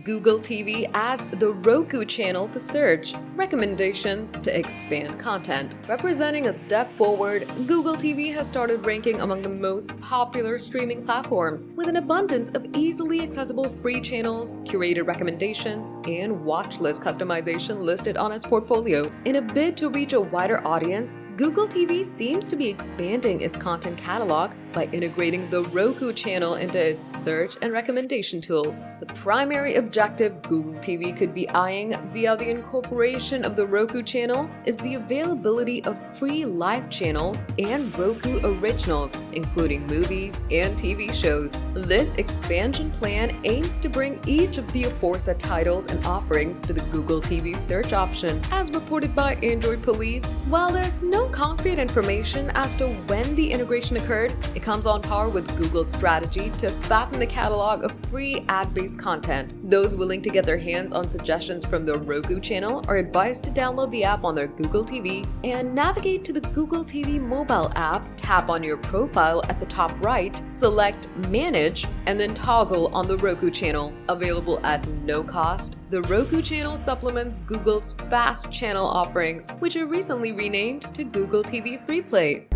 Google TV adds the Roku Channel to search recommendations to expand content. Representing a step forward, Google TV has started ranking among the most popular streaming platforms with an abundance of easily accessible free channels, curated recommendations, and watch list customization listed on its portfolio. In a bid to reach a wider audience, Google TV seems to be expanding its content catalog by integrating the Roku Channel into its search and recommendation tools. The primary objective Google TV could be eyeing via the incorporation of the Roku Channel is the availability of free live channels and Roku originals, including movies and TV shows. This expansion plan aims to bring each of the aforesaid titles and offerings to the Google TV search option. As reported by Android Police, while there's no concrete information as to when the integration occurred, it comes on par with Google's strategy to fatten the catalog of free ad-based content. Those willing to get their hands on suggestions from the Roku Channel are advised to download the app on their Google TV and navigate to the Google TV mobile app, tap on your profile at the top right, select Manage, and then toggle on the Roku Channel. Available at no cost, the Roku Channel supplements Google's FAST channel offerings, which are recently renamed to Google TV Free Play.